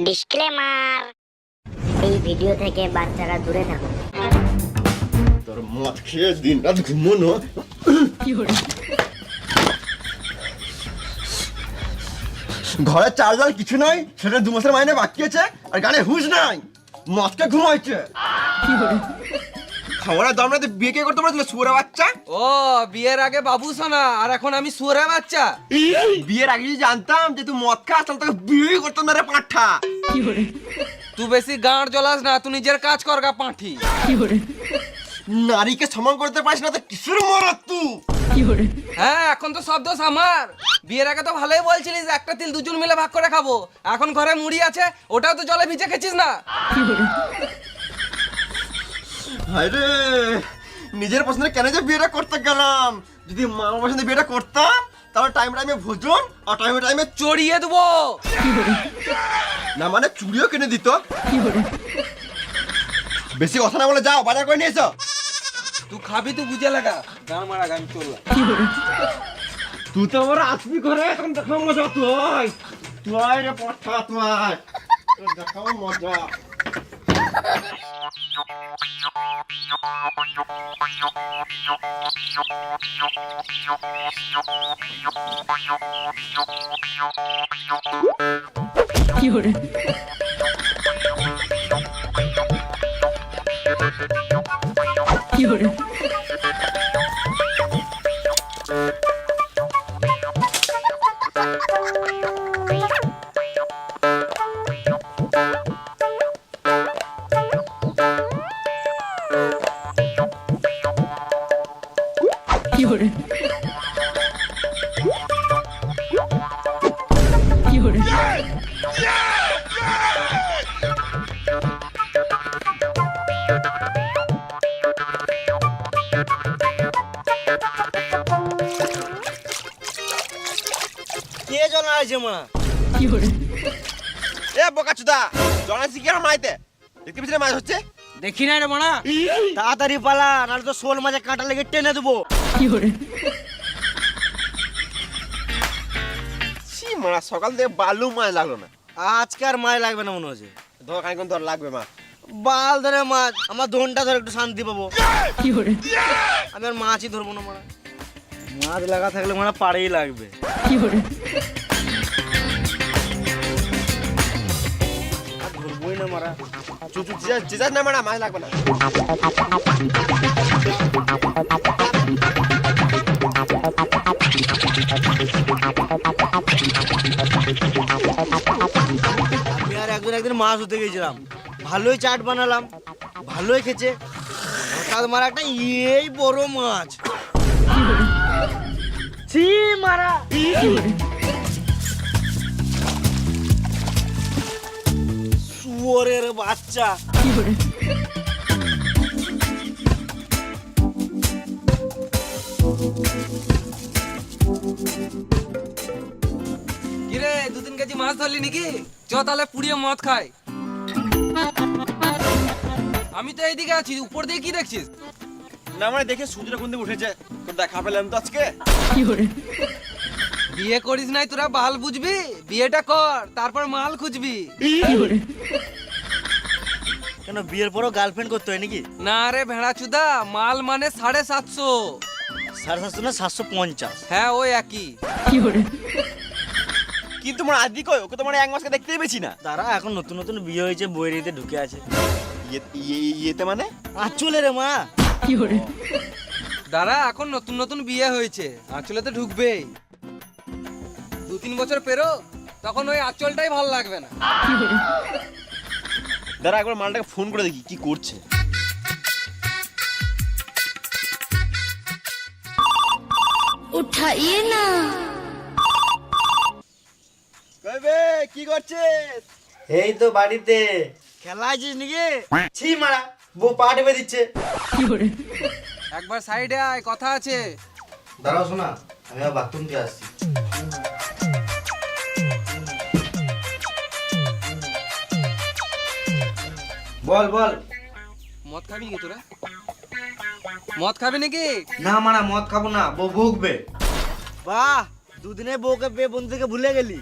Disclaimer, এই video থেকে বাচ্চারা দূরে থাকুন। তোর মদ খেয়ে দিন রাত ঘুমোনো। ঘরে চাল ডাল কিছু নাই, সেটা 2 মাসের মাইনে বাকি আছে, আর গানে হুঁশ নাই, মদকে ঘুমাইছে। খাওয়ার দাম না, বিয়ে কে করতে পারছিল শুয়োরের বাচ্চা? ও বিয়ের আগে বাবু সোনা, আর এখন আমি শুয়োরের বাচ্চা। বিয়ের আগে যদি জানতাম যে তুই মদ খাস তাহলে তোকে বিয়ে করতাম না রে পাঁঠা। তুই বেশি গাঁড় জ্বলাস না, তুই নিজের কাজ কর গা পাঁঠি। নারীকে সমান করতে পারিস না তো কিসের মরদ তুই? হ্যাঁ, এখন তো সব দোষ আমার। বিয়ের আগে তো ভালোই বলছিলিস একটা তিল দুজন মিলে ভাগ করে খাবো, এখন ঘরে মুড়ি আছে ওটাও তো জলে ভিজে খেছিস না। আরে নিজের পছন্দে কেন যে বিয়েটা করতে গেলাম? যদি মামার পছন্দে বিয়েটা করতাম তাহলে টাইমে ভোজন আর টাইমে চড়িয়ে দেবো। না মানে চুড়িও কিনে দিত। বেশি কথা না বলে যাও, বাজার করে নিয়ে এসো। তুই খাবি তুই বুঝে লাগা, গান মারা গান চললাম। তুই তো আমার আসবি ঘরে, এখন দেখাও মজা। তুই রে পাঠা, তুই দেখাও মজা। কে জন আছে মা? এ বোকাচুদা, জনাইছি কি মাইতে? দেখতে পিছনে মাছ হচ্ছে। দেখি না রে মানা, তাড়াতাড়ি পালা, নাহলে তো শোল মাঝে কাঁটা লেগে টেনে দেবো। ছি মারা, সকাল থেকে বালু মাছ লাগলো না। আজকার মাছ লাগবে না মনে হচ্ছে। ধর খানিকক্ষণ ধর লাগবে মা। বাল ধরে মাছ, আমার ধনটা ধরে একটু শান্তি পাবো। আমি আর মাছই ধরবো না মারা। মাছ লাগা থাকলে মারা পাড়েই লাগবে। আর ধরবোই না মারা। চুচু চিজাস না মারা, মাছ লাগবে না। আমি আর একদিন মাছ ধরতে গেছিলাম, ভালোই চাট বানালাম, ভালোই খেছে। হঠাৎ মারা একটা এই বড় মাছ। ছি মারা, শুয়োরের বাচ্চা। কিরে 2-3 কেজি মাছ ধরলি নাকি? চ তাহলে পুড়িয়ে মদ খাই। আমি তো এইদিকে আছি, উপর দিয়ে কি দেখছিস? না মানে দেখে সূর্যটা কোন দিকে উঠেছে, তো দেখা পেলাম তো আজকে। বিয়ে করিস নাই তোরা বাল বুঝবি? বিয়েটা কর, তারপর মাল খুঁজবি। কেন বিয়ের পরও গার্লফ্রেন্ড করতে হয় নাকি? না রে ভেড়া চুদা, মাল মানে 750। 750 না 750? হ্যাঁ ওই একই। কিন্তু তোমার আদি কই? ওকে তোমার 1 মাসকে দেখতেই পেয়েছি না। তারা এখন নতুন নতুন বিয়ে হয়েছে, বইয়েরিতে ঢুকে আছে। ইয়েতে মানে আঁচলে রে মা। দাঁড়া, এখন নতুন নতুন বিয়ে হয়েছে, আঁচলে তো ঢুকবেই। 2-3 বছর পেরো, তখন ওই আঁচলটাই ভালো লাগবে না। দাঁড়া একবার মালটাকে ফোন করে দেখি কি করছে। उठाइए ना। কইবে কি করছিস? এই তো বাড়িতে। খেলা আছিস নাকি? ছি মারা, বউ পা টেপে দিচ্ছে। একবার সাইডে আয়, কথা আছে। দাঁড়াও শোনা, আমি বাথরুম দিয়ে আসছি। বল বল। মদ খাবি নাকি তোরা? মদ খাবি নাকি? না মারা মদ খাবো না, বউ ভুগবে। বাহ, দুদিনে বউকে পেয়ে বন্ধুকে ভুলে গেলি।